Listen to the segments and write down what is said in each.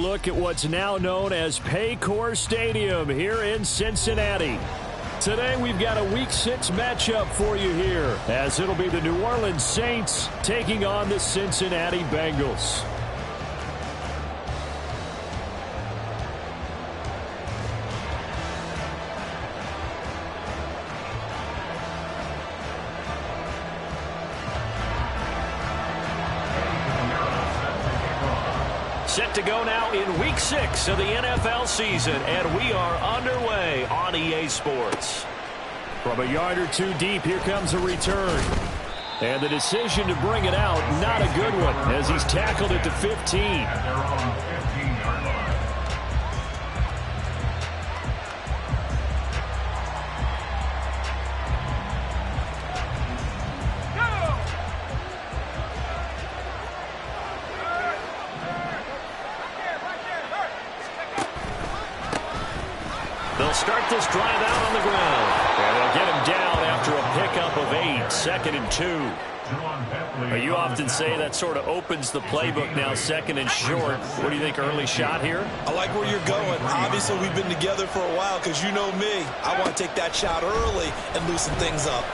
look at what's now known as Paycor Stadium here in Cincinnati. Today we've got a Week 6 matchup for you here, as it'll be the New Orleans Saints taking on the Cincinnati Bengals. Set to go now in Week 6 of the NFL season, and we are underway on EA Sports. From a yard or two deep, here comes a return. And the decision to bring it out, not a good one, as he's tackled at the 15. They'll start this drive out on the ground. And they'll get him down after a pickup of 8, 2nd and 2. You often say that sort of opens the playbook now, 2nd and short. What do you think, early shot here? I like where you're going. Obviously, we've been together for a while because you know me. I want to take that shot early and loosen things up.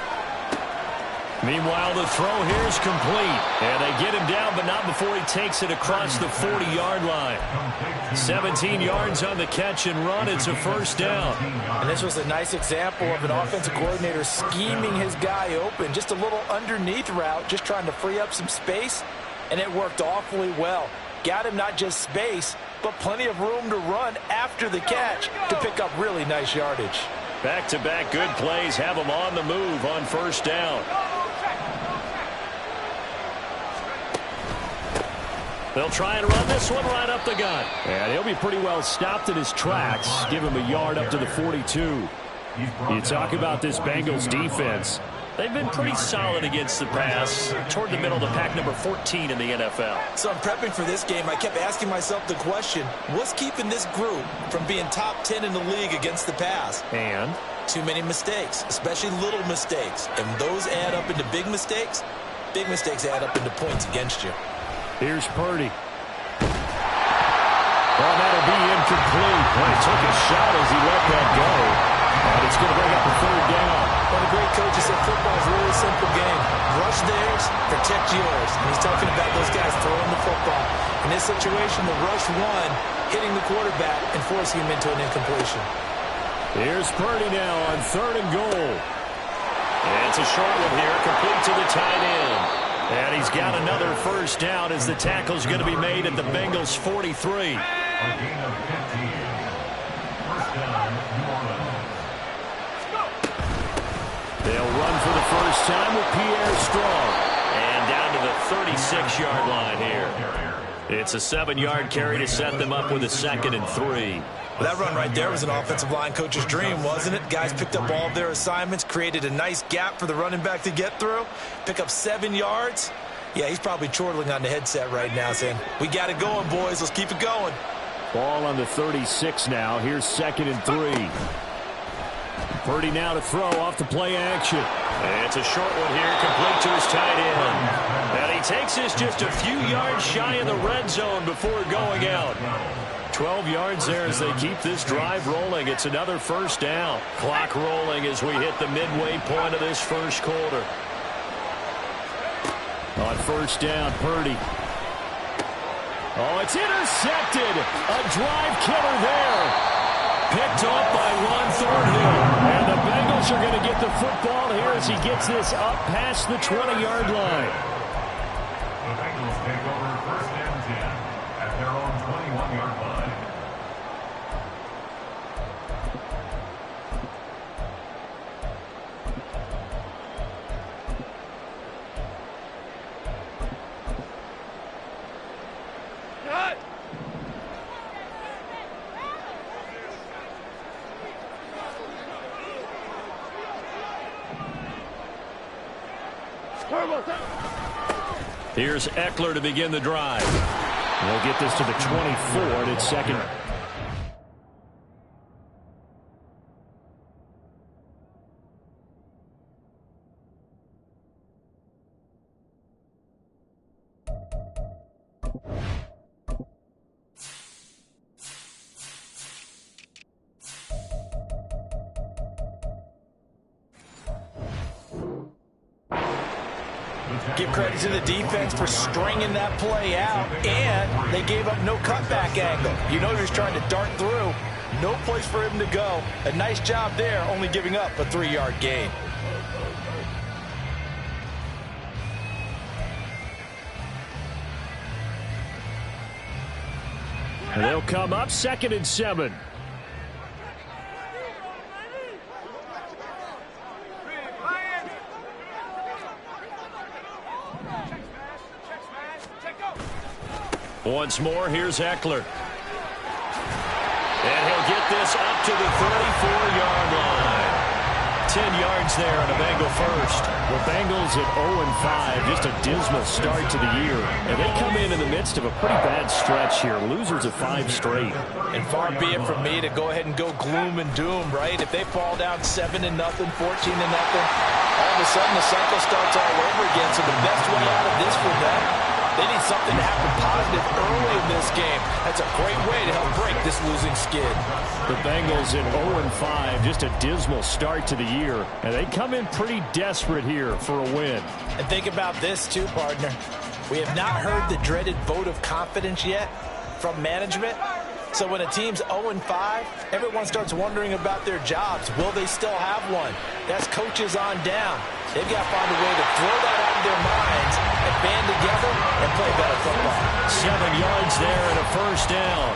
Meanwhile, the throw here is complete. And they get him down, but not before he takes it across the 40-yard line. 17 yards on the catch and run. It's a first down. And this was a nice example of an offensive coordinator scheming his guy open. Just a little underneath route, just trying to free up some space. And it worked awfully well. Got him not just space, but plenty of room to run after the catch to pick up really nice yardage. Back-to-back good plays have him on the move on first down. They'll try and run this one right up the gut. And he'll be pretty well stopped in his tracks. Give him a yard up to the 42. You talk about this Bengals defense. They've been pretty solid against the pass. Toward the middle of the pack, number 14 in the NFL. So I'm prepping for this game. I kept asking myself the question, what's keeping this group from being top 10 in the league against the pass? And? Too many mistakes, especially little mistakes. And those add up into big mistakes. Big mistakes add up into points against you. Here's Purdy. Well, that'll be incomplete. Well, he took a shot as he let that go. And it's going to bring up a third down. Well, the great coach said football is a really simple game. Rush theirs, protect yours. And he's talking about those guys throwing the football. In this situation, the rush one, hitting the quarterback and forcing him into an incompletion. Here's Purdy now on 3rd and goal. And it's a short one here, complete to the tight end. And he's got another first down as the tackle's going to be made at the Bengals' 43. They'll run for the first time with Pierre Strong. And down to the 36-yard line here. It's a 7-yard carry to set them up with a 2nd and 3. Well, that run right there was an offensive line coach's dream, wasn't it? Guys picked up all of their assignments, created a nice gap for the running back to get through, pick up 7 yards. Yeah, he's probably chortling on the headset right now saying, we got it going, boys. Let's keep it going. Ball on the 36 now. Here's 2nd and 3. Purdy now to throw off the play action. And it's a short one here, complete to his tight end. And he takes this just a few yards shy of the red zone before going out. 12 yards there as they keep this drive rolling. It's another first down. Clock rolling as we hit the midway point of this first quarter. On first down, Purdy. Oh, it's intercepted. A drive killer there. Picked off by Ron Thornhill. And the Bengals are going to get the football here as he gets this up past the 20-yard line. The Bengals take over 1st and 10 at their own 21-yard line. Here's Eckler to begin the drive. They'll get this to the 24, and it's 2nd. Give credit to the defense for stringing that play out, and they gave up no cutback angle. You know he's trying to dart through. No place for him to go. A nice job there, only giving up a 3-yard gain. And they'll come up 2nd and 7. Once more, here's Eckler. And he'll get this up to the 34-yard line. 10 yards there and a Bengal first. The Bengals at 0-5, just a dismal start to the year. And they come in the midst of a pretty bad stretch here. Losers of 5 straight. And far be it from me to go ahead and go gloom and doom, right? If they fall down 7-0, 14-0, all of a sudden the cycle starts all over again. So the best way out of this for them, they need something to happen positive early in this game. That's a great way to help break this losing skid. The Bengals at 0-5, just a dismal start to the year. And they come in pretty desperate here for a win. And think about this too, partner. We have not heard the dreaded vote of confidence yet from management. So when a team's 0-5, everyone starts wondering about their jobs. Will they still have one? That's coaches on down. They've got to find a way to throw that out of their minds and band together and play better football. 7 yards there and a first down.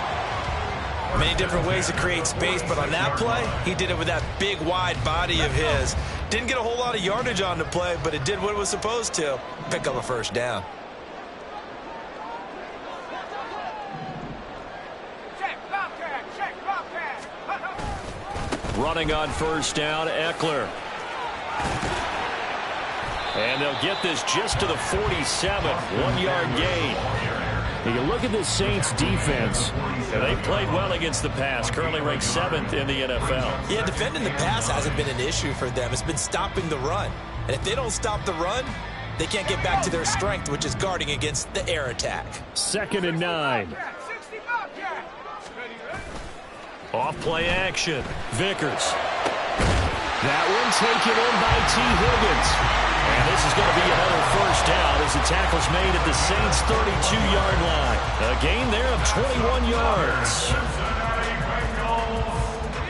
Many different ways to create space, but on that play, he did it with that big, wide body of his. Didn't get a whole lot of yardage on the play, but it did what it was supposed to. Pick up a first down. Running on first down, Eckler. And they'll get this just to the 47, 1-yard gain. You look at this Saints defense, and they played well against the pass, currently ranked 7th in the NFL. Yeah, defending the pass hasn't been an issue for them. It's been stopping the run. And if they don't stop the run, they can't get back to their strength, which is guarding against the air attack. 2nd and 9. Off play action. Vickers. That one taken in by T. Higgins. And this is going to be another first down as the tackle's made at the Saints' 32-yard line. A gain there of 21 yards.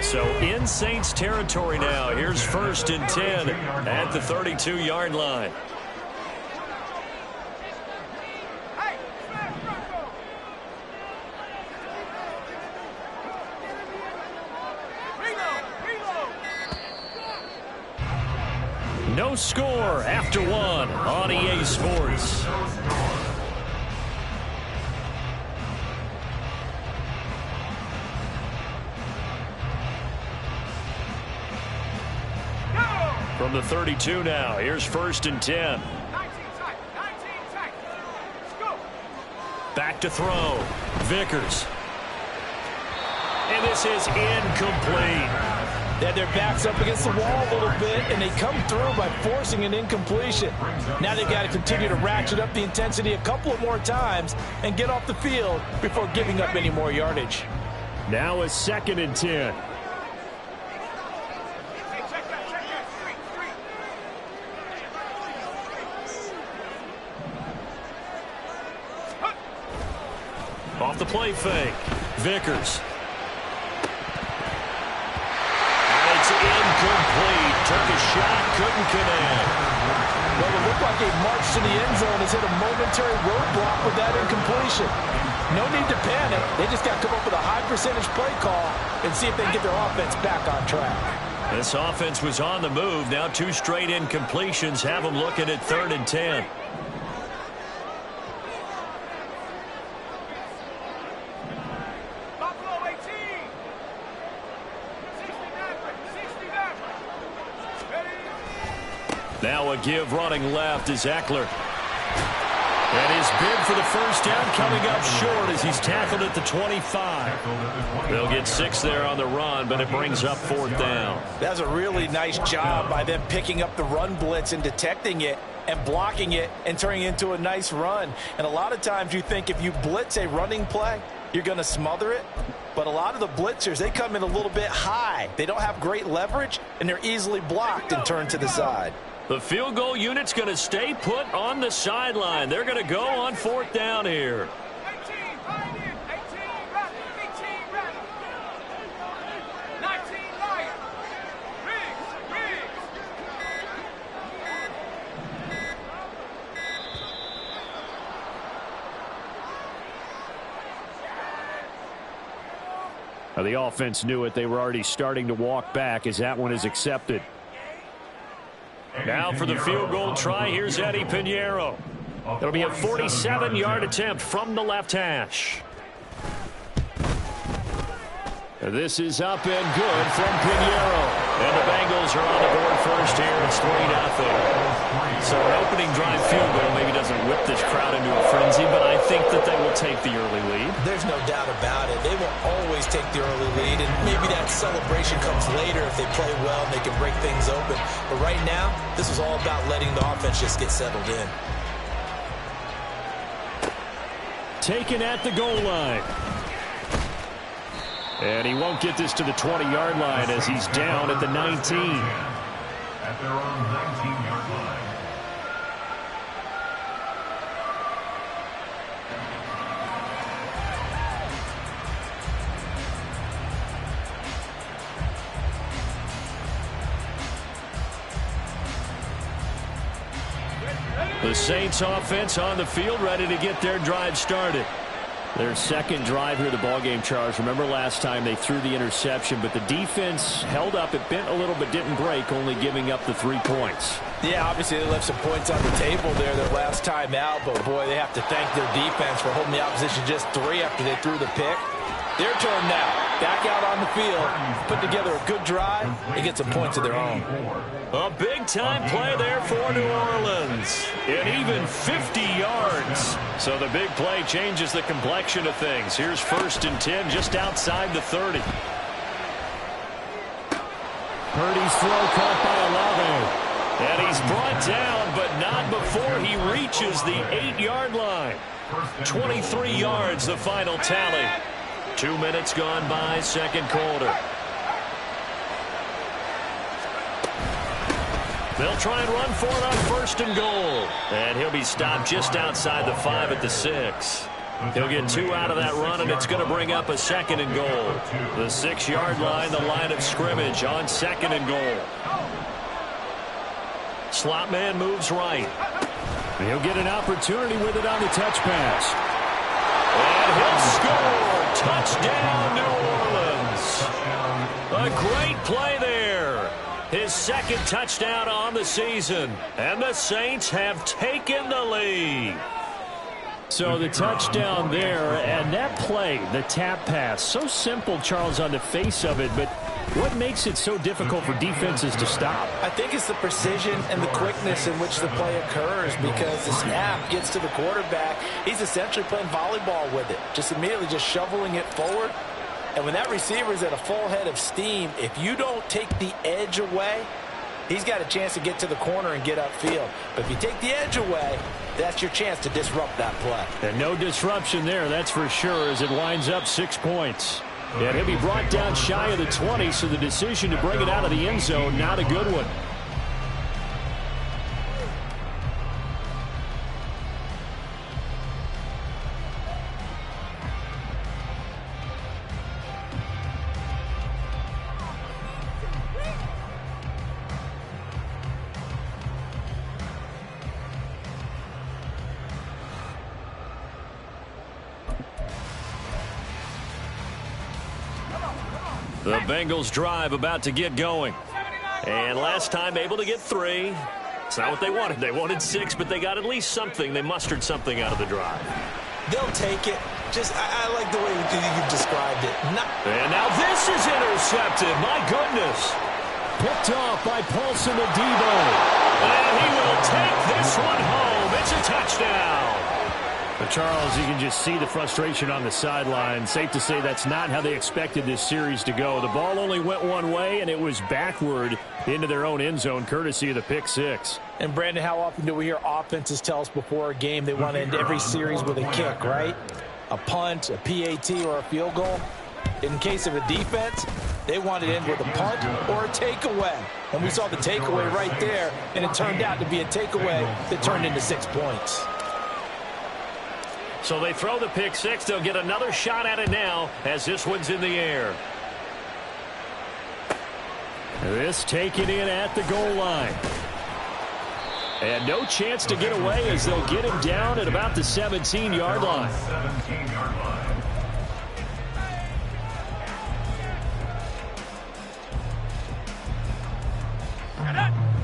So in Saints territory now. Here's 1st and 10 at the 32-yard line. No score after 1 on EA Sports. From the 32 now, here's 1st and 10. Back to throw. Vickers. And this is incomplete. They had their backs up against the wall a little bit, and they come through by forcing an incompletion. Now they've got to continue to ratchet up the intensity a couple of more times and get off the field before giving up any more yardage. Now a 2nd and 10. Off the play fake. Vickers. Incomplete. Took a shot, couldn't connect. Well, it looked like a march to the end zone has hit a momentary roadblock with that incompletion. No need to panic. They just got to come up with a high percentage play call and see if they can get their offense back on track. This offense was on the move. Now 2 straight incompletions have them looking at 3rd and 10. Now a give running left is Eckler. And his bid for the first down coming up short as he's tackled at the 25. They'll get 6 there on the run, but it brings up 4th down. That's a really nice job by them picking up the run blitz and detecting it and blocking it and turning it into a nice run. And a lot of times you think if you blitz a running play, you're going to smother it. But a lot of the blitzers, they come in a little bit high. They don't have great leverage, and they're easily blocked and turned to the side. The field goal unit's going to stay put on the sideline. They're going to go on 4th down here. Now, the offense knew it. They were already starting to walk back as that one is accepted. Now for the field goal try, here's Eddie Pinheiro. It'll be a 47-yard attempt from the left hash. This is up and good from Pinheiro. And the Bengals are on the board first here. It's 3-0. So an opening drive field goal maybe doesn't whip this crowd into a frenzy, but I think that they will take the early lead. There's no doubt about it. They will always take the early lead, and maybe that celebration comes later if they play well and they can break things open. But right now, this is all about letting the offense just get settled in. Taken at the goal line. And he won't get this to the 20-yard line as he's down at the 19. At their own 19-yard line. The Saints offense on the field, ready to get their drive started. Their second drive here, the ballgame, Charles. Remember last time they threw the interception, but the defense held up. It bent a little but didn't break, only giving up the 3 points. Yeah, obviously they left some points on the table there their last time out, but boy, they have to thank their defense for holding the opposition just 3 after they threw the pick. Their turn now. Back out on the field, put together a good drive, and get some points of their own. A big-time play there for New Orleans. And even 50 yards. So the big play changes the complexion of things. Here's 1st and 10 just outside the 30. Purdy's throw caught by Olave. And he's brought down, but not before he reaches the 8-yard line. 23 yards, the final tally. 2 minutes gone by, second quarter. They'll try and run for it on 1st and goal. And he'll be stopped just outside the 5 at the 6. He'll get 2 out of that run, and it's going to bring up a 2nd and goal. The 6-yard line, the line of scrimmage on 2nd and goal. Slot man moves right. He'll get an opportunity with it on the touch pass. And he'll score. Touchdown, New Orleans. A great play there. His 2nd touchdown on the season. And the Saints have taken the lead. So the touchdown there, and that play, the tap pass, so simple, Charles, on the face of it, but what makes it so difficult for defenses to stop? I think it's the precision and the quickness in which the play occurs, because the snap gets to the quarterback. He's essentially playing volleyball with it, just immediately just shoveling it forward. And when that receiver is at a full head of steam, if you don't take the edge away, he's got a chance to get to the corner and get upfield. But if you take the edge away, that's your chance to disrupt that play. And no disruption there, that's for sure, as it winds up 6 points. And he'll be brought down shy of the 20, so the decision to bring it out of the end zone, not a good one. The Bengals drive about to get going. And last time able to get 3. It's not what they wanted. They wanted 6, but they got at least something. They mustered something out of the drive. They'll take it. I like the way you described it. And now this is intercepted. My goodness. Picked off by Paulson Adebo. And he will take this one home. It's a touchdown. But Charles, you can just see the frustration on the sideline. Safe to say that's not how they expected this series to go. The ball only went one way, and it was backward into their own end zone, courtesy of the pick 6. And, Brandon, how often do we hear offenses tell us before a game they want to end every series with a kick, right? A punt, a PAT, or a field goal. In case of a defense, They wanted in with a punt or a takeaway. And we saw the takeaway right there, and it turned out to be a takeaway that turned into 6 points. So they throw the pick six. They'll get another shot at it now as this one's in the air. This taken in at the goal line. And no chance to get away as they'll get him down at about the 17-yard line. 17-yard line.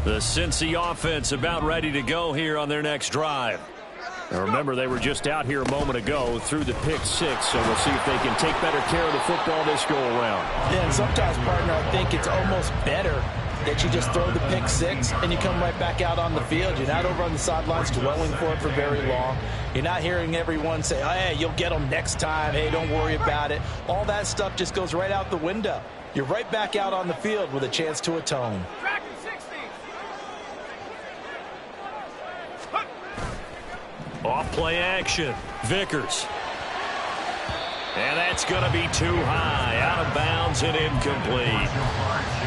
The Cincy offense about ready to go here on their next drive. Now remember, they were just out here a moment ago through the pick six, so we'll see if they can take better care of the football this go-around. Yeah, and sometimes, partner, I think it's almost better that you just throw the pick six and you come right back out on the field. You're not over on the sidelines dwelling for it for very long. You're not hearing everyone say, oh, hey, you'll get them next time. Hey, don't worry about it. All that stuff just goes right out the window. You're right back out on the field with a chance to atone. Off play action. Vickers. And that's going to be too high. Out of bounds and incomplete.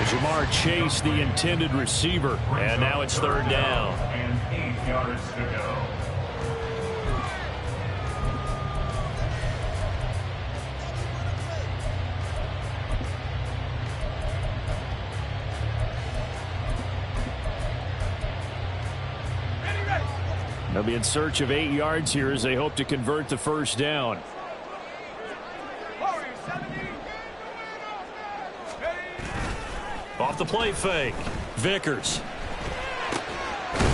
Jamar Chase, the intended receiver. And now it's third down. And 8 yards to go. They'll be in search of 8 yards here as they hope to convert the first down. Off the play fake. Vickers.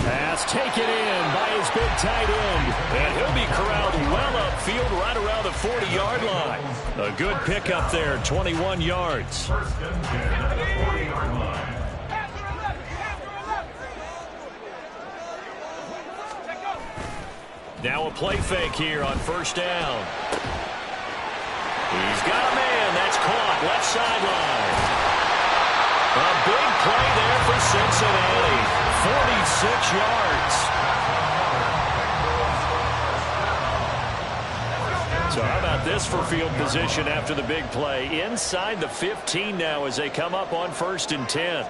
Pass taken in by his big tight end. And he'll be corralled well upfield right around the 40-yard line. A good pickup there, 21 yards. First and 10 at the 40-yard line. Now a play fake here on first down. He's got a man. That's caught left sideline. A big play there for Cincinnati. 46 yards. So how about this for field position after the big play? Inside the 15 now as they come up on first and 10.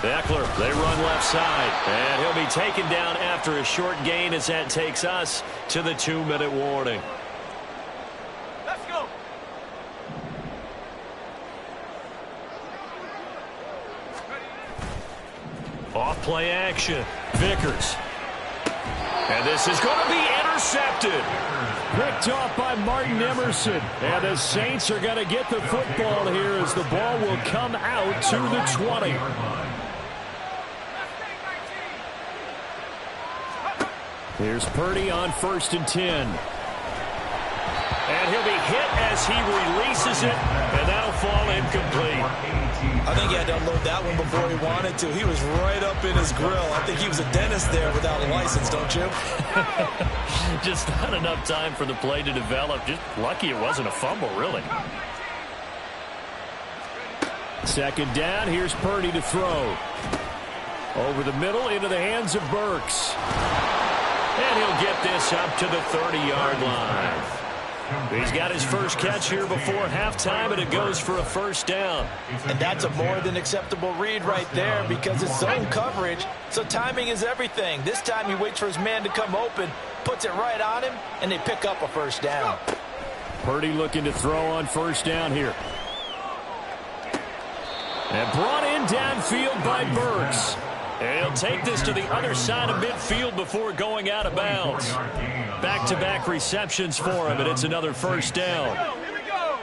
Eckler, they run left side. And he'll be taken down after a short gain as that takes us to the 2-minute warning. Let's go. Off play action. Vickers. And this is going to be intercepted. Picked off by Martin Emerson. And the Saints are going to get the football here as the ball will come out to the 20. Here's Purdy on first and 10. And he'll be hit as he releases it, and that'll fall incomplete. I think he had to unload that one before he wanted to. He was right up in his grill. I think he was a dentist there without a license, don't you? Just not enough time for the play to develop. Just lucky it wasn't a fumble, really. Second down, here's Purdy to throw. Over the middle into the hands of Burks. And he'll get this up to the 30-yard line. He's got his first catch here before halftime, and it goes for a first down. And that's a more than acceptable read right there because it's zone coverage, so timing is everything. This time he waits for his man to come open, puts it right on him, and they pick up a first down. Purdy looking to throw on first down here. And brought in downfield by Burks. And he'll take this to the other side of midfield before going out of bounds. Back-to-back receptions for him, and it's another first down. Here we go.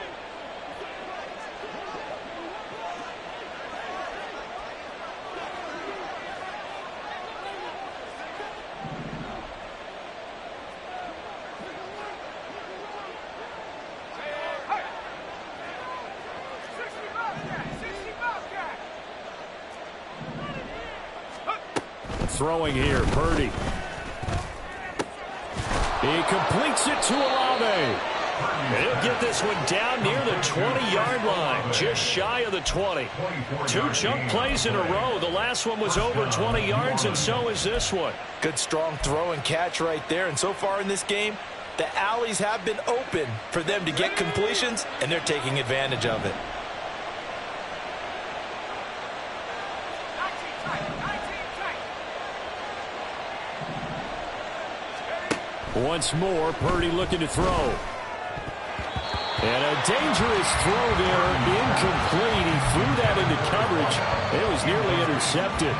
Throwing here, Purdy. He completes it to Olave. And he'll get this one down near the 20-yard line, just shy of the 20. Two chunk plays in a row. The last one was over 20 yards, and so is this one. Good, strong throw and catch right there. And so far in this game, The alleys have been open for them to get completions, and they're taking advantage of it. Once more, Purdy looking to throw. And a dangerous throw there, incomplete. He threw that into coverage. It was nearly intercepted.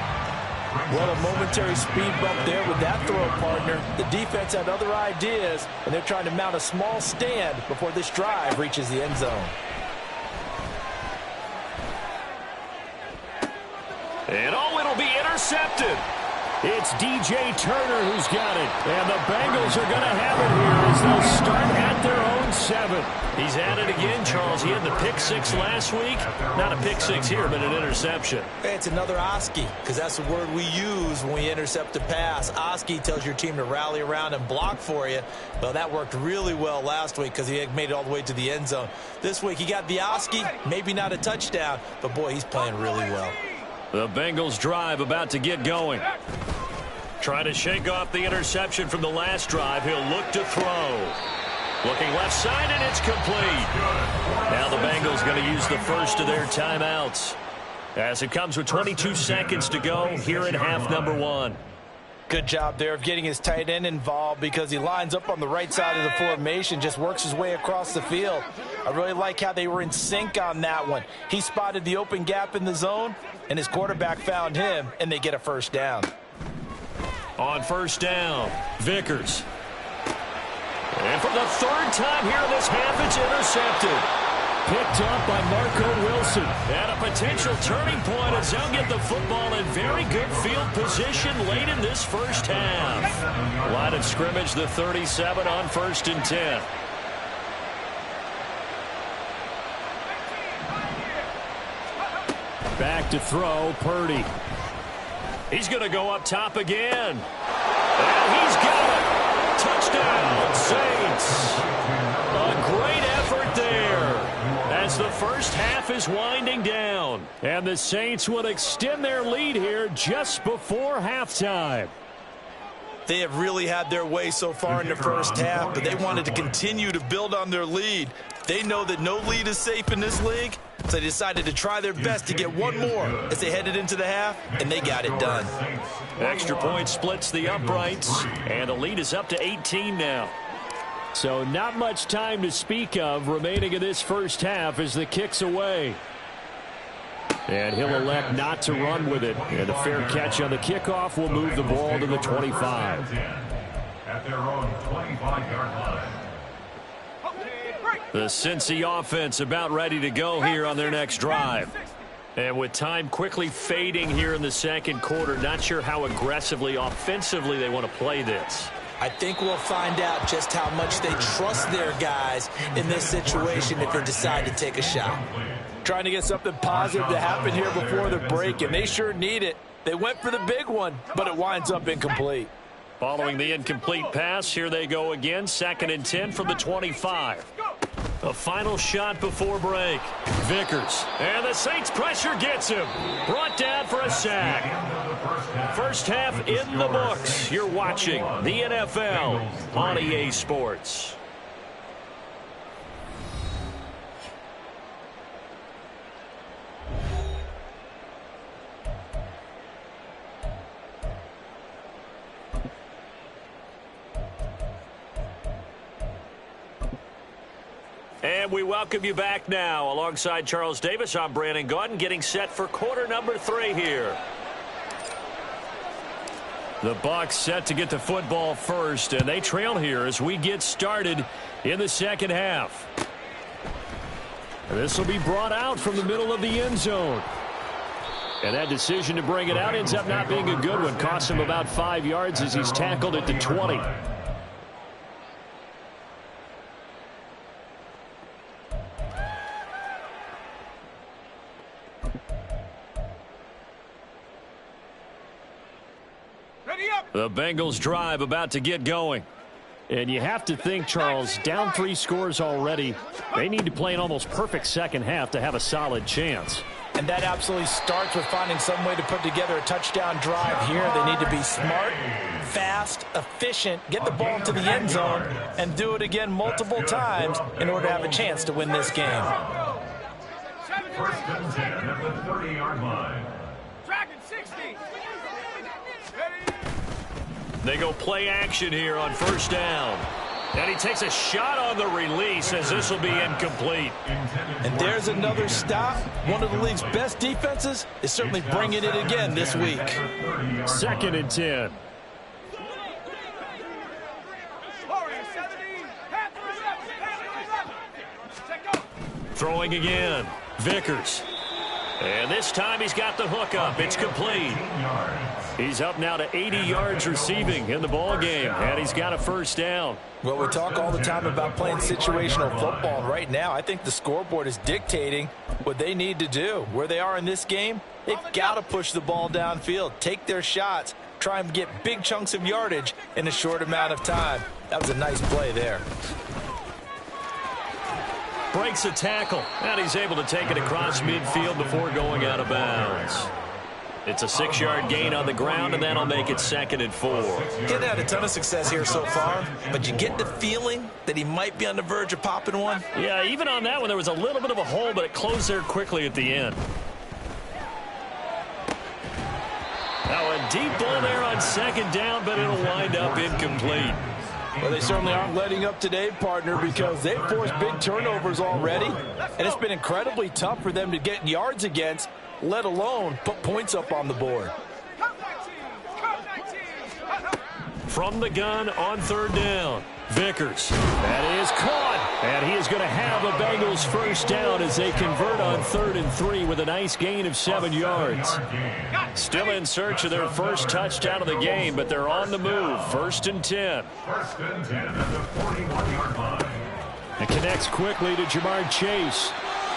Well, a momentary speed bump there with that throw, partner. The defense had other ideas, and they're trying to mount a small stand before this drive reaches the end zone. And oh, it'll be intercepted. It's DJ Turner who's got it. And the Bengals are going to have it here as they'll start at their own 7. He's at it again, Charles. He had the pick 6 last week. Not a pick 6 here, but an interception. Hey, it's another Oski, because that's the word we use when we intercept a pass. Oski tells your team to rally around and block for you. Well, that worked really well last week because he had made it all the way to the end zone. This week, he got the Oski, maybe not a touchdown, but boy, he's playing really well. The Bengals drive about to get going. Trying to shake off the interception from the last drive. He'll look to throw. Looking left side, and it's complete. Now the Bengals going to use the first of their timeouts as it comes with 22 seconds to go here in half number 1. Good job there of getting his tight end involved because he lines up on the right side of the formation, just works his way across the field. I really like how they were in sync on that one. He spotted the open gap in the zone, and his quarterback found him, and they get a first down. On first down, Vickers. And for the third time here in this half, it's intercepted. Picked up by Marco Wilson. And a potential turning point as they'll get the football in very good field position late in this first half. Line of scrimmage, the 37 on 1st and 10. Back to throw, Purdy. He's going to go up top again. And he's got it. Touchdown, Saints. A great effort there as the first half is winding down. And the Saints will extend their lead here just before halftime. They have really had their way so far in the first half, but they wanted to continue to build on their lead. They know that no lead is safe in this league, so they decided to try their best to get one more as they headed into the half, and they got it done. Extra point splits the uprights, and the lead is up to 18 now. So not much time to speak of remaining in this first half as the kick's away. And he'll elect not to run with it. And a fair catch on the kickoff will move the ball to the 25. At their own 25-yard line. The Cincy offense about ready to go here on their next drive. And with time quickly fading here in the second quarter, not sure how aggressively, offensively they want to play this. I think we'll find out just how much they trust their guys in this situation if they decide to take a shot. Trying to get something positive to happen here before the break, and they sure need it. They went for the big one, but it winds up incomplete. Following the incomplete pass, here they go again, 2nd and 10 from the 25. A final shot before break. Vickers. And the Saints pressure gets him. Brought down for a sack. First half in the books. You're watching the NFL on EA Sports. And we welcome you back now. Alongside Charles Davis, I'm Brandon Gaudin, getting set for quarter number 3 here. The Bucs set to get the football first, and they trail here as we get started in the second half. And this will be brought out from the middle of the end zone. And that decision to bring it out ends up not being a good one. Costs him about 5 yards as he's tackled at the 20. The Bengals drive about to get going. And you have to think, Charles, down 3 scores already. They need to play an almost perfect second half to have a solid chance. And that absolutely starts with finding some way to put together a touchdown drive here. They need to be smart, fast, efficient, get the ball into the end zone, and do it again multiple times in order to have a chance to win this game. First and 10 at the 30-yard line. Dragon 60. They go play action here on first down. And he takes a shot on the release as this will be incomplete. And there's another stop. One of the league's best defenses is certainly bringing it again this week. Second and 10. Throwing again. Vickers. And this time he's got the hook up. It's complete. He's up now to 80 yards receiving in the ball game, and he's got a first down. Well, we talk all the time about playing situational football, and right now I think the scoreboard is dictating what they need to do. Where they are in this game, they've got to push the ball downfield, take their shots, try and get big chunks of yardage in a short amount of time. That was a nice play there. Breaks a tackle, and he's able to take it across midfield before going out of bounds. It's a 6-yard gain on the ground, and that'll make it 2nd and 4. He hasn't had a ton of success here so far, but you get the feeling that he might be on the verge of popping one. Yeah, even on that one, there was a little bit of a hole, but it closed there quickly at the end. Now a deep ball there on 2nd down, but it'll wind up incomplete. Well, they certainly aren't letting up today, partner, because they've forced big turnovers already, and it's been incredibly tough for them to get yards against, let alone put points up on the board. From the gun on 3rd down, Vickers. That is caught, and he is going to have a Bengals first down as they convert on 3rd and 3 with a nice gain of 7 yards. Still in search of their first touchdown of the game, but they're on the move. 1st and 10. First and 10 at the 41-yard line. It connects quickly to Jamar Chase.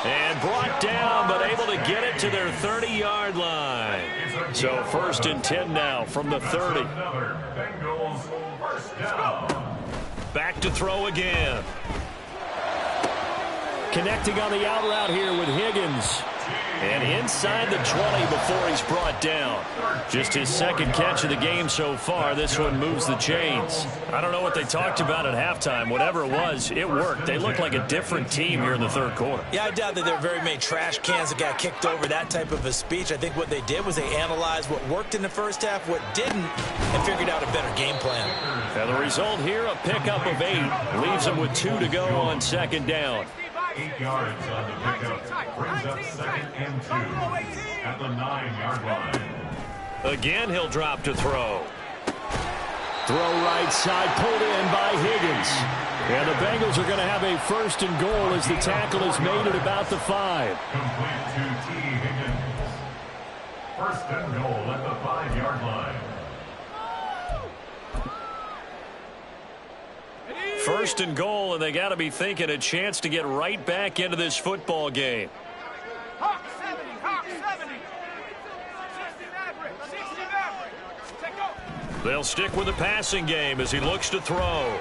And brought down, but able to get it to their 30-yard line. So 1st and 10 now from the 30. Bengals first down. Back to throw again. Connecting on the out route here with Higgins. And inside the 20 before he's brought down. Just his 2nd catch of the game so far. This one moves the chains. I don't know what they talked about at halftime. Whatever it was, it worked. They look like a different team here in the 3rd quarter. Yeah, I doubt that there are very many trash cans that got kicked over, that type of a speech. I think what they did was they analyzed what worked in the first half, what didn't, and figured out a better game plan. And the result here, a pickup of 8. Leaves them with 2 to go on 2nd down. 8 yards on the pickup. Brings up 2nd and 2 at the 9-yard line. Again, he'll drop to throw. Throw right side, pulled in by Higgins. And the Bengals are going to have a 1st and goal as the tackle is made at about the 5. Complete to T. Higgins. 1st and goal at the 5-yard line. 1st and goal, and they got to be thinking a chance to get right back into this football game. Hawk 70, Hawk 70. 60 Maverick, 60 Maverick. Take go. They'll stick with the passing game as he looks to throw.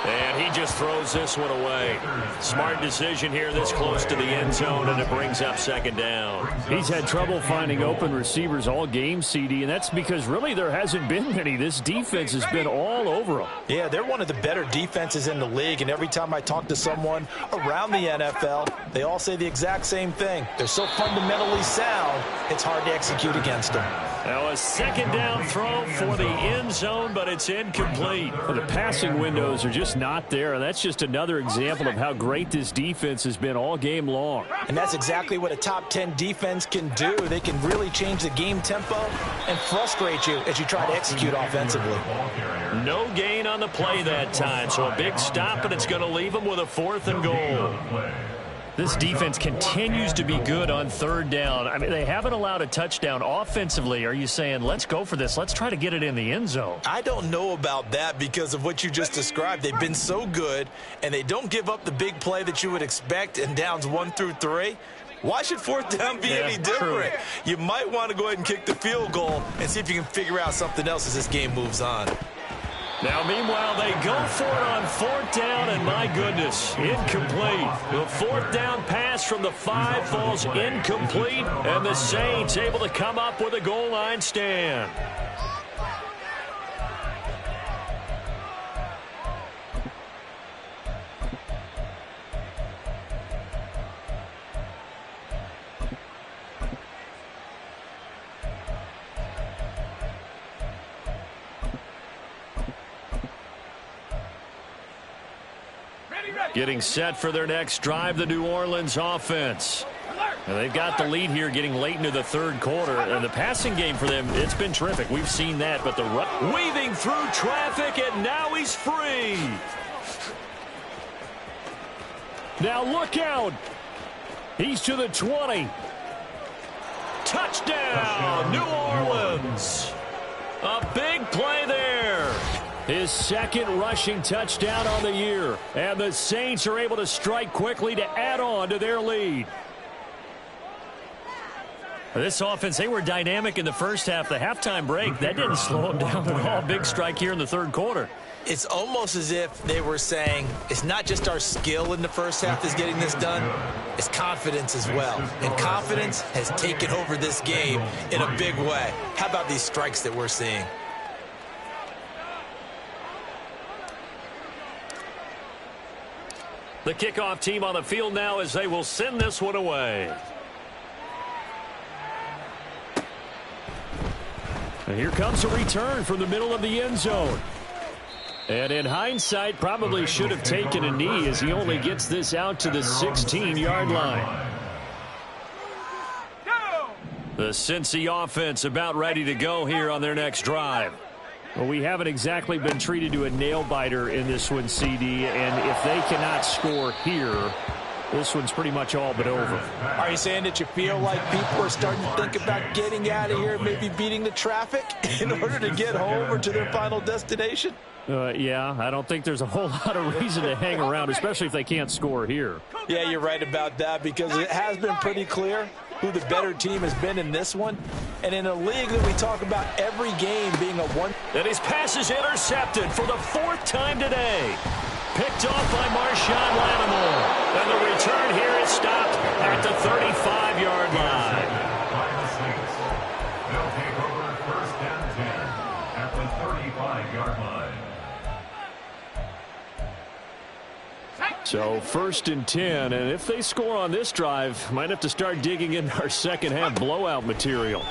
And he just throws this one away. Smart decision here this close to the end zone, and it brings up 2nd down. He's had trouble finding open receivers all game, CD, and that's because really there hasn't been many. This defense has been all over them. Yeah, they're one of the better defenses in the league, and every time I talk to someone around the NFL, they all say the exact same thing. They're so fundamentally sound, it's hard to execute against them. Now a 2nd down throw for the end zone, but it's incomplete. Well, the passing windows are just not there, and that's just another example of how great this defense has been all game long. And that's exactly what a top 10 defense can do. They can really change the game tempo and frustrate you as you try to execute offensively. No gain on the play that time, so a big stop, and it's going to leave them with a 4th and goal. This defense continues to be good on 3rd down. I mean, they haven't allowed a touchdown offensively. Are you saying, let's go for this? Let's try to get it in the end zone. I don't know about that because of what you just described. They've been so good, and they don't give up the big play that you would expect in downs 1 through 3. Why should 4th down be any different? True. You might want to go ahead and kick the field goal and see if you can figure out something else as this game moves on. Now, meanwhile, they go for it on 4th down, and my goodness, incomplete. The 4th down pass from the 5 falls incomplete, and the Saints able to come up with a goal line stand. Getting set for their next drive, the New Orleans offense. Now they've got the lead here getting late into the 3rd quarter. And the passing game for them, it's been terrific. We've seen that. But the weaving through traffic, and now he's free. Now look out. He's to the 20. Touchdown, New Orleans. A big play there. His 2nd rushing touchdown on the year. And the Saints are able to strike quickly to add on to their lead. This offense, they were dynamic in the first half. The halftime break, that didn't slow them down at all. Big strike here in the 3rd quarter. It's almost as if they were saying, it's not just our skill in the first half that's getting this done, it's confidence as well. And confidence has taken over this game in a big way. How about these strikes that we're seeing? The kickoff team on the field now as they will send this one away. And here comes a return from the middle of the end zone. And in hindsight, probably should have taken a knee as he only gets this out to the 16-yard line. The Cincy offense about ready to go here on their next drive. Well, we haven't exactly been treated to a nail-biter in this one, CD, and if they cannot score here, this one's pretty much all but over. Are you saying that you feel like people are starting to think about getting out of here, maybe beating the traffic in order to get home or to their final destination? Yeah, I don't think there's a whole lot of reason to hang around, especially if they can't score here. Yeah, you're right about that because it has been pretty clear who the better team has been in this one. And in a league that we talk about every game being a one. And his pass is intercepted for the 4th time today. Picked off by Marshawn Lattimore. And the return here is stopped at the 35-yard line. They'll take over 1st and 10 at the 35-yard line. So 1st and 10, and if they score on this drive, might have to start digging in our second half blowout material.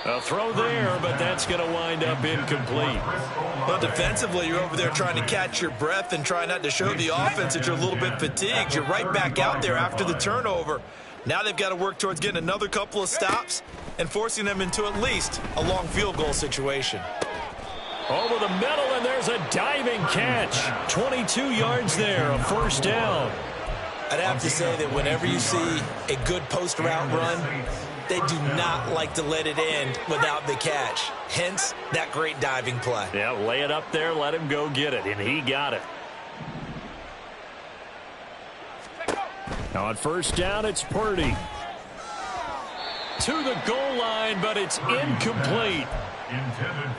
A throw there, but that's going to wind up incomplete. Well, defensively, you're over there trying to catch your breath and try not to show the offense that you're a little bit fatigued. You're right back out there after the turnover. Now they've got to work towards getting another couple of stops and forcing them into at least a long field goal situation. Over the middle, and there's a diving catch. 22 yards there, a 1st down. I'd have to say that whenever you see a good post route run, they do not like to let it end without the catch. Hence, that great diving play. Yeah, lay it up there, let him go get it, and he got it. Now on 1st down, it's Purdy. To the goal line, but it's incomplete.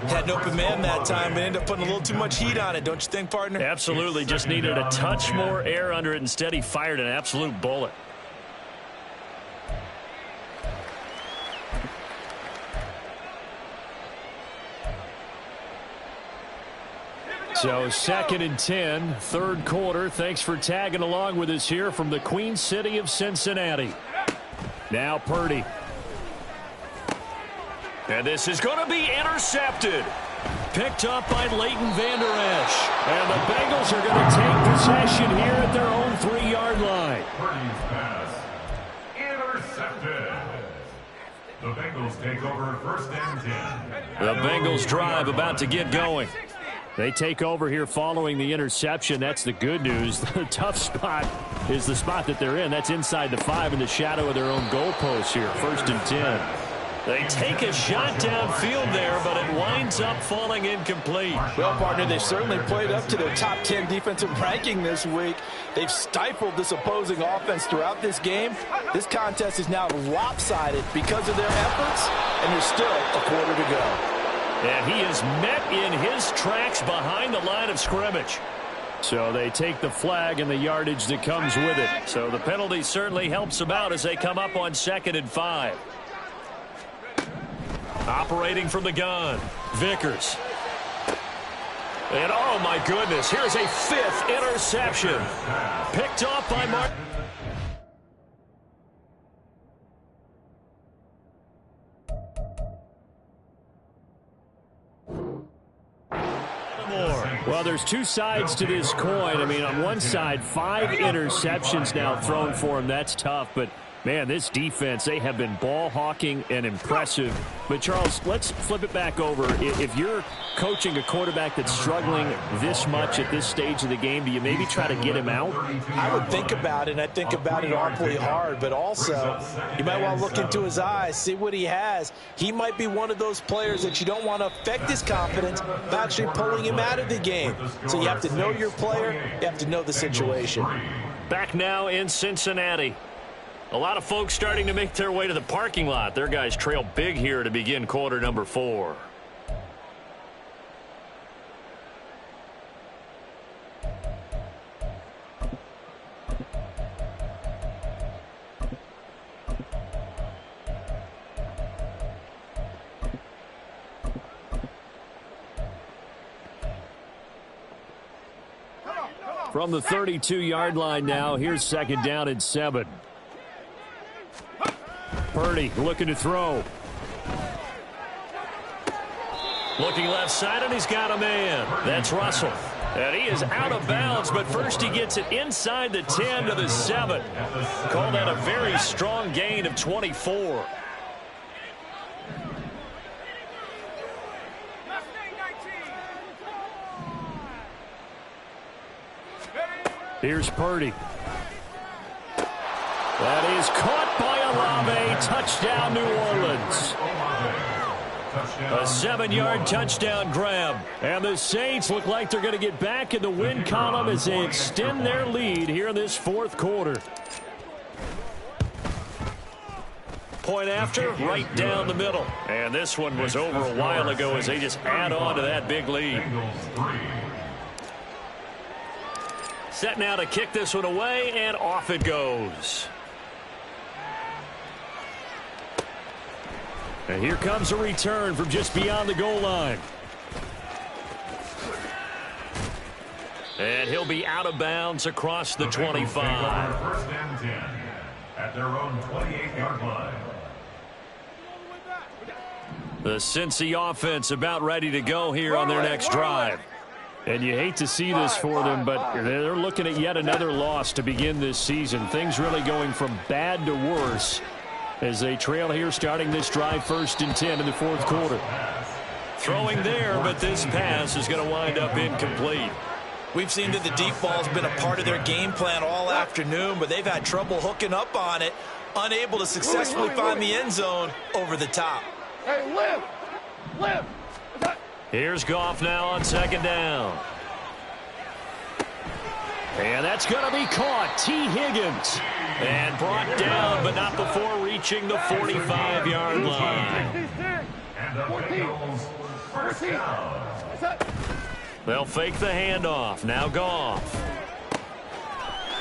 Had an open man that time, but ended up putting a little too much heat on it, don't you think, partner? Absolutely, just needed a touch more air under it. Instead, he fired an absolute bullet. So 2nd and 10, 3rd quarter. Thanks for tagging along with us here from the Queen City of Cincinnati. Now Purdy. And this is going to be intercepted. Picked up by Leighton Vander Esch. And the Bengals are going to take possession here at their own 3-yard line. Purdy's pass intercepted. The Bengals take over 1st and 10. The Bengals drive about to get going. They take over here following the interception. That's the good news. The tough spot is the spot that they're in. That's inside the 5 in the shadow of their own goalposts here. 1st and 10. They take a shot downfield there, but it winds up falling incomplete. Well, partner, they've certainly played up to their top 10 defensive ranking this week. They've stifled this opposing offense throughout this game. This contest is now lopsided because of their efforts, and there's still a quarter to go. And he is met in his tracks behind the line of scrimmage. So they take the flag and the yardage that comes with it. So the penalty certainly helps them out as they come up on 2nd and 5. Operating from the gun, Vickers. And oh my goodness, here's a 5th interception. Picked off by Mark. Well, there's two sides to this coin. I mean, on one side, 5 interceptions now thrown for him. That's tough, but man, this defense, they have been ball hawking and impressive. But, Charles, let's flip it back over. If you're coaching a quarterback that's struggling this much at this stage of the game, do you maybe try to get him out? I would think about it, and I think about it awfully hard. But also, you might want to look into his eyes, see what he has. He might be one of those players that you don't want to affect his confidence by actually pulling him out of the game. So you have to know your player. You have to know the situation. Back now in Cincinnati. A lot of folks starting to make their way to the parking lot. Their guys trail big here to begin quarter number 4. From the 32-yard line now, here's 2nd down and 7. Purdy looking to throw. Looking left side, and he's got a man. That's Russell. And he is out of bounds, but first he gets it inside the 10 to the 7. Call that a very strong gain of 24. Here's Purdy. That is caught by Olave. Touchdown, New Orleans. A 7-yard touchdown grab. And the Saints look like they're going to get back in the win column as they extend their lead here in this 4th quarter. Point after, right down the middle. And this one was over a while ago as they just add on to that big lead. Set now to kick this one away, and off it goes. And here comes a return from just beyond the goal line. And he'll be out of bounds across the 25. First and 10 at their own 28-yard line. The Cincy offense about ready to go here on their next drive. And you hate to see this for them, but they're looking at yet another loss to begin this season. Things really going from bad to worse as they trail here starting this drive 1st and 10 in the 4th quarter. Throwing there, but this pass is going to wind up incomplete. We've seen that the deep ball's been a part of their game plan all afternoon, but they've had trouble hooking up on it, unable to successfully find the end zone over the top. Hey, live. Here's Goff now on 2nd down. And that's going to be caught. T. Higgins. And brought down, but not before reaching the 45-yard line. And the Bengals first down. They'll fake the handoff. Now Goff.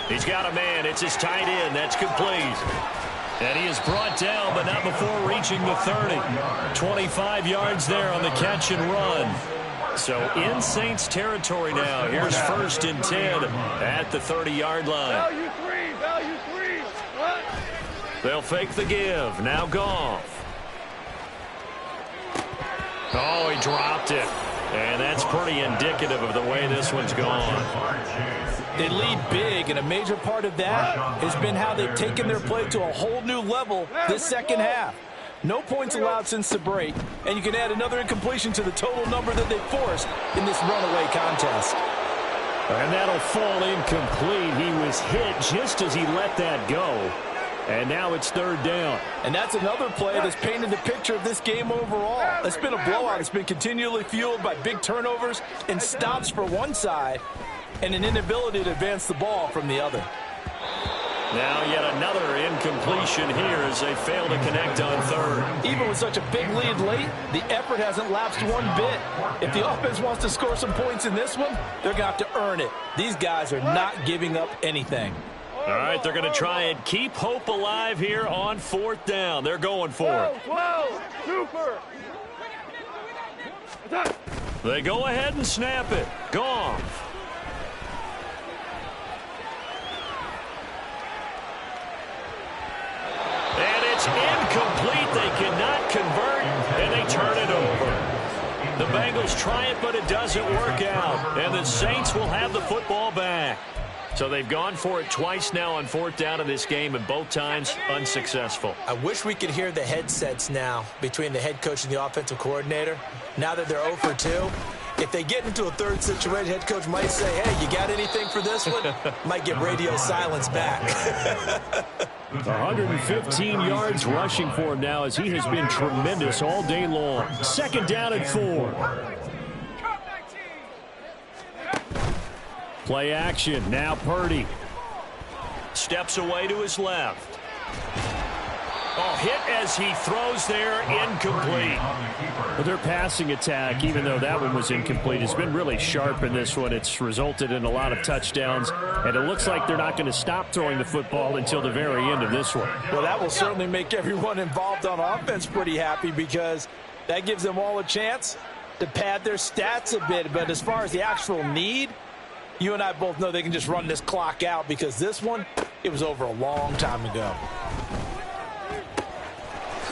He's got a man. It's his tight end. That's complete. And he is brought down, but not before reaching the 30. 25 yards there on the catch and run. So in Saints territory now. Here's 1st and 10 at the 30-yard line. Value three. What? They'll fake the give. Now Goff. Oh, he dropped it. And that's pretty indicative of the way this one's gone. They lead big, and a major part of that has been how they've taken their play to a whole new level this 2nd half. No points allowed since the break, and you can add another incompletion to the total number that they forced in this runaway contest. And that'll fall incomplete. He was hit just as he let that go. And now it's third down. And that's another play that's painted the picture of this game overall. It's been a blowout. It's been continually fueled by big turnovers and stops for one side and an inability to advance the ball from the other. Now yet another incompletion here as they fail to connect on third. Even with such a big lead late, the effort hasn't lapsed one bit. If the offense wants to score some points in this one, they're going to have to earn it. These guys are not giving up anything. All right, they're going to try and keep hope alive here on fourth down. They're going for it. 12, super. They go ahead and snap it. Goff. And it's incomplete. They cannot convert, and they turn it over. The Bengals try it, but it doesn't work out. And the Saints will have the football back. So they've gone for it twice now on fourth down in this game, and both times unsuccessful. I wish we could hear the headsets now between the head coach and the offensive coordinator. Now that they're 0 for 2, if they get into a third situation, head coach might say, hey, you got anything for this one? Might get radio silence back. 115 yards rushing for him now as he has been tremendous all day long. Second down and 4. Play action. Now Purdy. Steps away to his left. Oh, hit as he throws there, incomplete. But their passing attack, even though that one was incomplete, has been really sharp in this one. It's resulted in a lot of touchdowns, and it looks like they're not going to stop throwing the football until the very end of this one. Well, that will certainly make everyone involved on offense pretty happy because that gives them all a chance to pad their stats a bit. But as far as the actual need, you and I both know they can just run this clock out because this one, it was over a long time ago.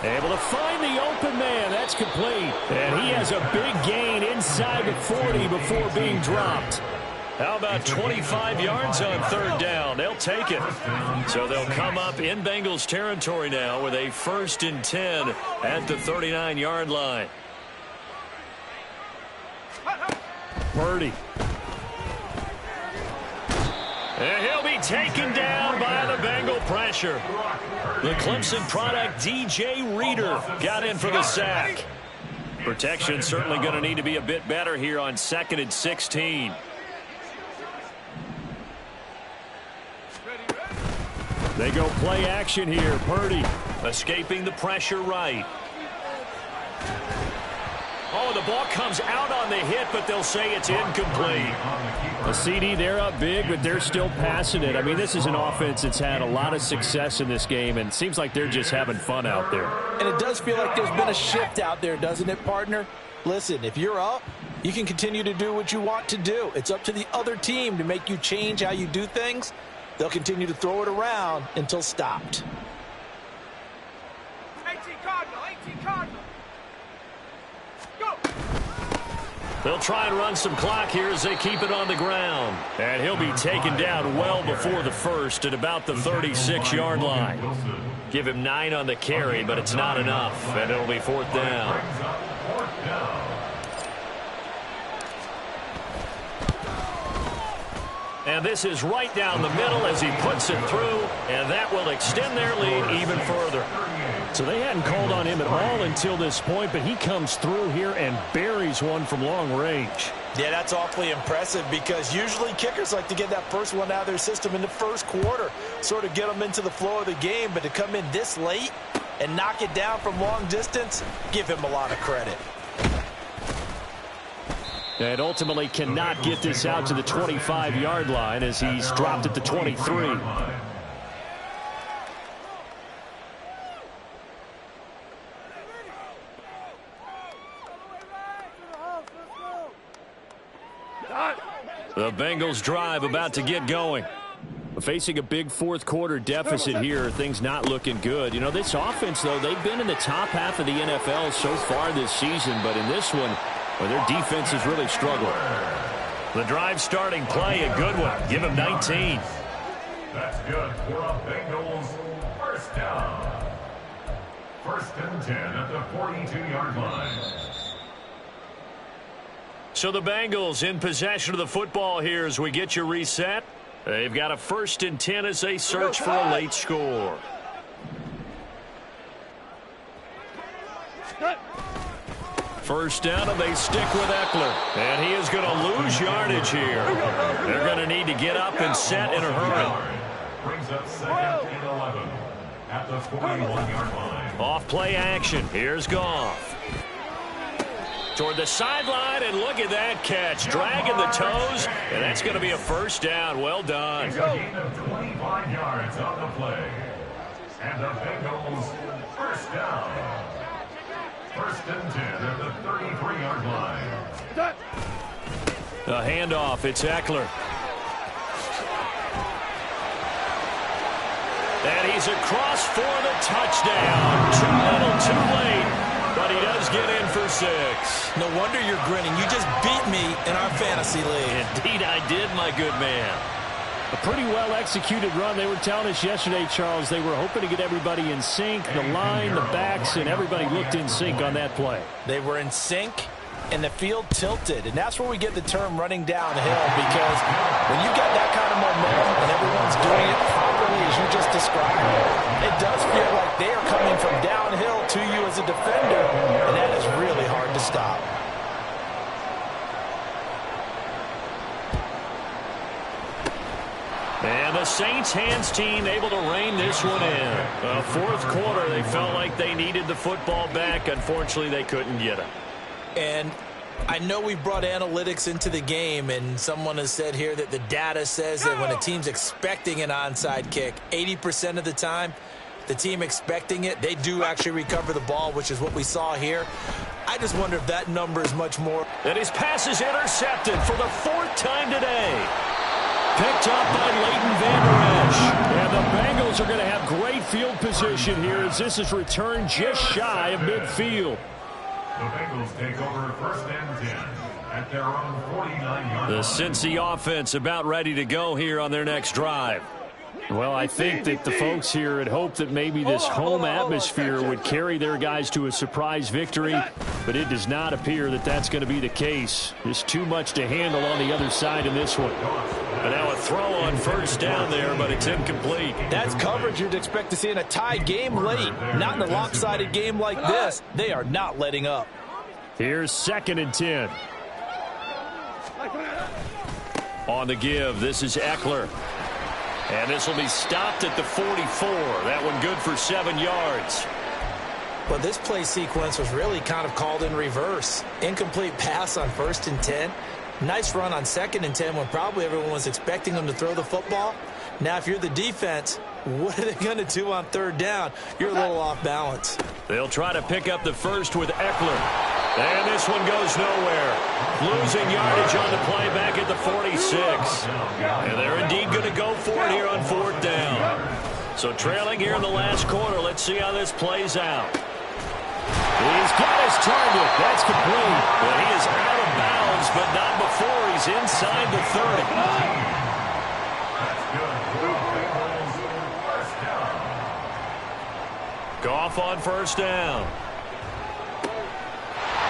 Able to find the open man. That's complete. And he has a big gain inside the 40 before being dropped. How about 25 yards on third down? They'll take it. So they'll come up in Bengals territory now with a 1st and 10 at the 39-yard line. Purdy. And he'll be taken down by the Bengal pressure. The Clemson product, DJ Reader, got in for the sack. Protection certainly going to need to be a bit better here on 2nd and 16. They go play action here. Purdy escaping the pressure right. Oh, the ball comes out on the hit, but they'll say it's incomplete. The CD, they're up big, but they're still passing it. I mean, this is an offense that's had a lot of success in this game, and it seems like they're just having fun out there. And it does feel like there's been a shift out there, doesn't it, partner? Listen, if you're up, you can continue to do what you want to do. It's up to the other team to make you change how you do things. They'll continue to throw it around until stopped. 18 Cardinal, 18 Cardinal. Go! They'll try and run some clock here as they keep it on the ground. And he'll be taken down well before the first at about the 36-yard line. Give him 9 on the carry, but it's not enough, and it'll be 4th down. And this is right down the middle as he puts it through, and that will extend their lead even further. So they hadn't called on him at all until this point, but he comes through here and buries one from long range. Yeah, that's awfully impressive because usually kickers like to get that first one out of their system in the first quarter, sort of get them into the flow of the game, but to come in this late and knock it down from long distance, give him a lot of credit. And ultimately cannot get this out to the 25-yard line as he's dropped at the 23. The Bengals drive about to get going. Facing a big fourth quarter deficit here, things not looking good. You know, this offense, though, they've been in the top half of the NFL so far this season, but in this one, well, their defense has really struggled. The drive starting play, a good one. Give him 19. That's good for a Bengals first down. 1st and 10 at the 42-yard line. So the Bengals in possession of the football here as we get you reset. They've got a 1st and 10 as they search for a late score. First down, and they stick with Eckler. And he is going to lose yardage here. They're going to need to get up and set in a hurry. Brings up 2nd and 11 at the 41-yard line. Off play action. Here's Goff. Toward the sideline, and look at that catch. Dragging the toes, and that's going to be a first down. Well done. It's a gain of 25 yards on the play. And the Bengals first down. 1st and 10 at the 33-yard line. A handoff. It's Eckler. And he's across for the touchdown. Too little, too late. But he does get in for 6. No wonder you're grinning. You just beat me in our fantasy league. Indeed I did, my good man. A pretty well-executed run. They were telling us yesterday, Charles, they were hoping to get everybody in sync. The line, the backs, and everybody looked in sync on that play. They were in sync, and the field tilted. And that's where we get the term running downhill, because when you got that kind of momentum and everyone's doing it properly as you just described, it does feel like they are coming from downhill to you as a defender, and that is really hard to stop. And the Saints hands team able to rein this one in. Fourth quarter, they felt like they needed the football back. Unfortunately, they couldn't get it. And I know we brought analytics into the game, and someone has said here that the data says that when a team's expecting an onside kick, 80% of the time, the team expecting it, they do actually recover the ball, which is what we saw here. I just wonder if that number is much more. And his pass is intercepted for the 4th time today. Picked up by Leighton Vander Esch. And the Bengals are going to have great field position here as this is returned just shy of midfield. The Bengals take over 1st and 10 at their own 49-yard line. The Cincy offense about ready to go here on their next drive. Well, I think that the folks here had hoped that maybe this home atmosphere would carry their guys to a surprise victory, but it does not appear that that's going to be the case. There's too much to handle on the other side in this one. And now a throw on first down there, but it's incomplete. That's coverage you'd expect to see in a tie game late. Not in a lopsided game like this. They are not letting up. Here's 2nd and 10. On the give, this is Eckler. And this will be stopped at the 44. That one good for 7 yards. But this play sequence was really kind of called in reverse. Incomplete pass on 1st and 10. Nice run on 2nd and 10 when probably everyone was expecting them to throw the football. Now, if you're the defense, what are they going to do on 3rd down? You're a little off balance. They'll try to pick up the first with Eckler. And this one goes nowhere. Losing yardage on the play back at the 46. And they're indeed going to go for it here on 4th down. So trailing here in the last quarter. Let's see how this plays out. He's got his target. That's complete. Well, he is out of bounds, but not before he's inside the 30. Goff on first down.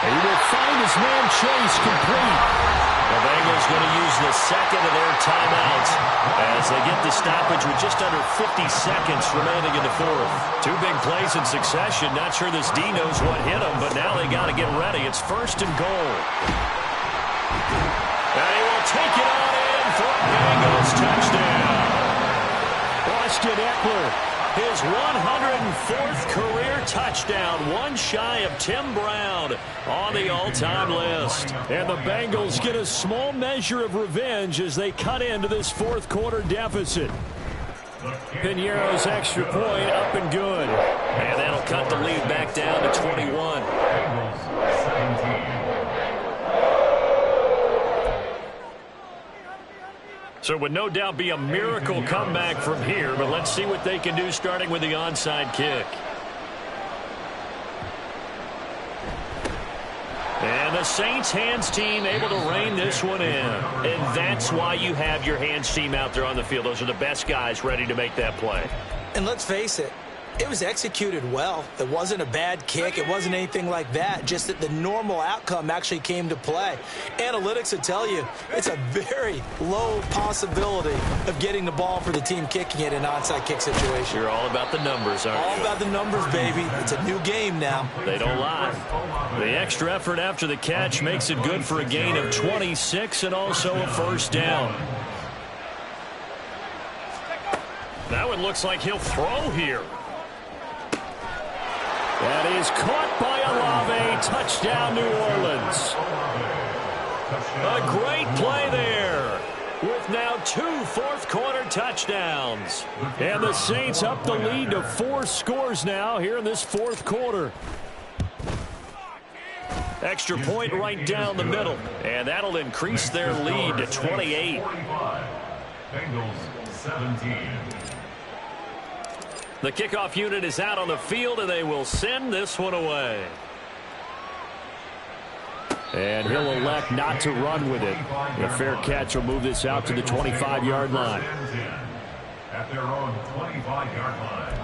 He will find his man Chase complete. The Bengals going to use the 2nd of their timeouts as they get the stoppage with just under 50 seconds remaining in the 4th. 2 big plays in succession. Not sure this D knows what hit him, but now they got to get ready. It's 1st and goal. And he will take it on in for a Bengals touchdown. Austin Eckler. His 104th career touchdown, one shy of Tim Brown on the all-time list. And the Bengals get a small measure of revenge as they cut into this 4th quarter deficit. Piñeiro's extra point up and good. And that'll cut the lead back down to 21. So it would no doubt be a miracle comeback from here, but let's see what they can do starting with the onside kick. And the Saints hands team able to rein this one in. And that's why you have your hands team out there on the field. Those are the best guys ready to make that play. And let's face it, It was executed well. It wasn't a bad kick. It wasn't anything like that. Just that the normal outcome actually came to play. Analytics would tell you it's a very low possibility of getting the ball for the team kicking it in an onside kick situation. You're all about the numbers, aren't you? All about the numbers, baby. It's a new game now. They don't lie. The extra effort after the catch makes it good for a gain of 26 and also a first down. That one looks like he'll throw here. That is caught by Olave. Touchdown, New Orleans. A great play there with now 2 fourth-quarter touchdowns. And the Saints up the lead to 4 scores now here in this fourth quarter. Extra point right down the middle. And that'll increase their lead to 28. Bengals 17. The kickoff unit is out on the field, and they will send this one away. And he'll elect not to run with it. The fair catch will move this out to the 25-yard line. At their own 25-yard line.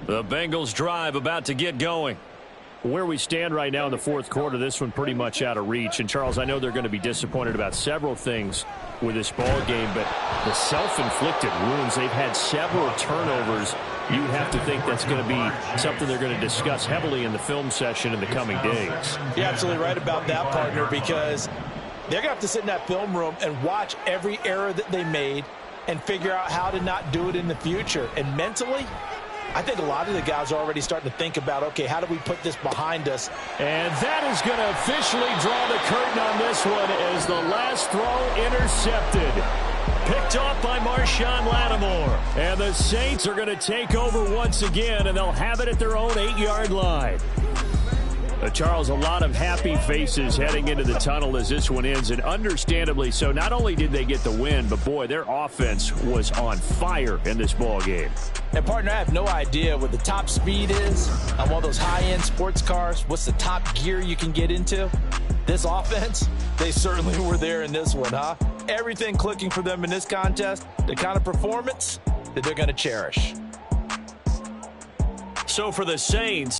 The Bengals drive about to get going. Where we stand right now in the fourth quarter, this one pretty much out of reach. And, Charles, I know they're going to be disappointed about several things with this ball game, but the self-inflicted wounds, they've had several turnovers. You have to think that's going to be something they're going to discuss heavily in the film session in the coming days. You're absolutely right about that, partner, because they're going to have to sit in that film room and watch every error that they made and figure out how to not do it in the future. And mentally, I think a lot of the guys are already starting to think about, okay, how do we put this behind us? And that is going to officially draw the curtain on this one as the last throw intercepted. Picked off by Marshawn Lattimore. And the Saints are going to take over once again, and they'll have it at their own 8-yard line. Charles, a lot of happy faces heading into the tunnel as this one ends, and understandably so. Not only did they get the win, but, boy, their offense was on fire in this ball game. And, partner, I have no idea what the top speed is on one of those high-end sports cars. What's the top gear you can get into? This offense, they certainly were there in this one, huh? Everything clicking for them in this contest, the kind of performance that they're going to cherish. So for the Saints,